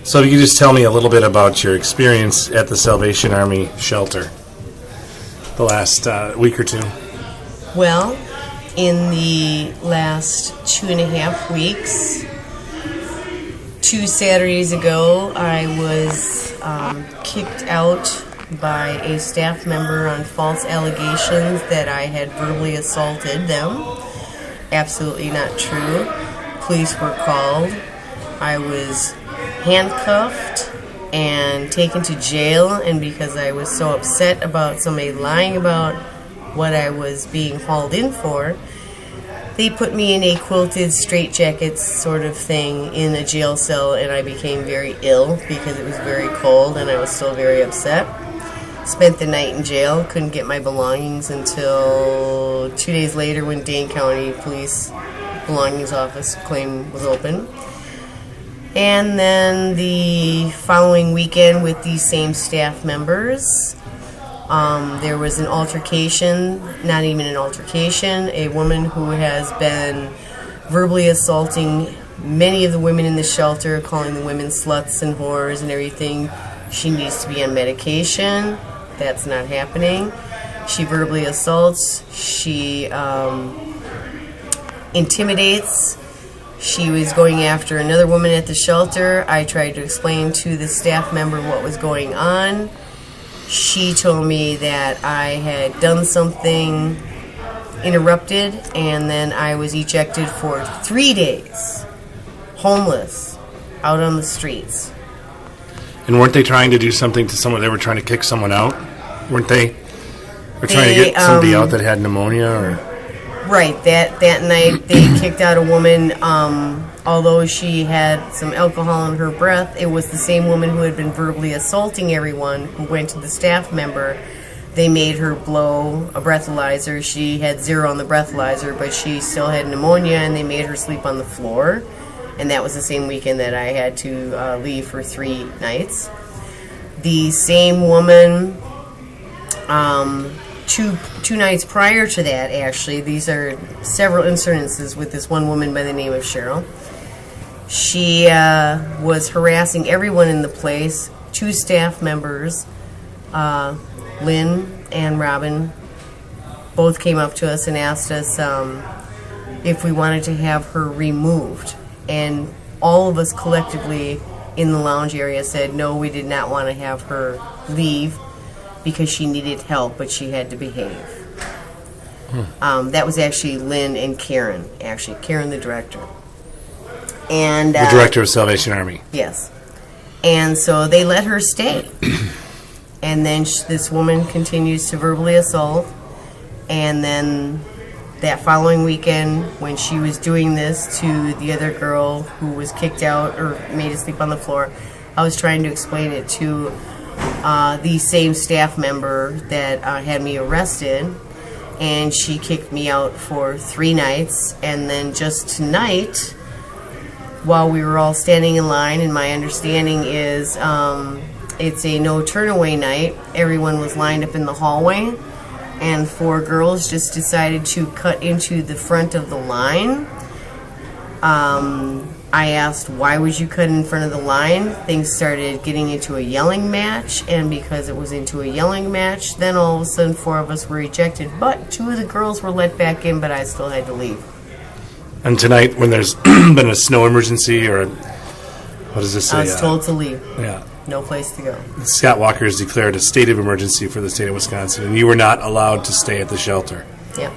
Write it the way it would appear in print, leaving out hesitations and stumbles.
So if you could just tell me a little bit about your experience at the Salvation Army shelter the last week or two. Well, in the last 2.5 weeks, 2 Saturdays ago, I was kicked out by a staff member on false allegations that I had verbally assaulted them. Absolutely not true. Police were called. I was handcuffed and taken to jail, and because I was so upset about somebody lying about what I was being hauled in for, they put me in a quilted straitjacket sort of thing in a jail cell, and I became very ill because it was very cold and I was still very upset. Spent the night in jail, couldn't get my belongings until 2 days later when Dane County Police Belongings Office claim was open. And then the following weekend with these same staff members, there was an altercation, not even an altercation, a woman who has been verbally assaulting many of the women in the shelter, calling the women sluts and whores and everything. She needs to be on medication. That's not happening. She verbally assaults. She intimidates. She was going after another woman at the shelter. I tried to explain to the staff member what was going on. She told me that I had done something, interrupted, and then I was ejected for 3 days, homeless, out on the streets. And weren't they trying to do something to someone? They were trying to kick someone out, weren't they? They were trying to get somebody out that had pneumonia, or... Right, that night they kicked out a woman, although she had some alcohol in her breath. It was the same woman who had been verbally assaulting everyone who went to the staff member. They made her blow a breathalyzer. She had 0 on the breathalyzer, but she still had pneumonia, and they made her sleep on the floor. And that was the same weekend that I had to leave for 3 nights. The same woman... Two nights prior to that, actually, these are several incidences with this one woman by the name of Cheryl. She was harassing everyone in the place. 2 staff members, Lynn and Robin, both came up to us and asked us if we wanted to have her removed. And all of us collectively in the lounge area said, no, we did not want to have her leave, because she needed help, but she had to behave. That was actually Lynn and Karen, Karen the director. And the director of Salvation Army. Yes. And so they let her stay. And then this woman continues to verbally assault. And then that following weekend, when she was doing this to the other girl who was kicked out or made to sleep on the floor, I was trying to explain it to the same staff member that had me arrested, and she kicked me out for 3 nights. And then just tonight, while we were all standing in line, and my understanding is it's a no turn away night, everyone was lined up in the hallway, and 4 girls just decided to cut into the front of the line. I asked, why would you cut in front of the line? Things started getting into a yelling match, and because it was into a yelling match, then all of a sudden 4 of us were ejected, but 2 of the girls were let back in, but I still had to leave. And tonight, when there's been a snow emergency, or what does this say? I was told to leave. Yeah. No place to go. Scott Walker has declared a state of emergency for the state of Wisconsin, and you were not allowed to stay at the shelter. Yep.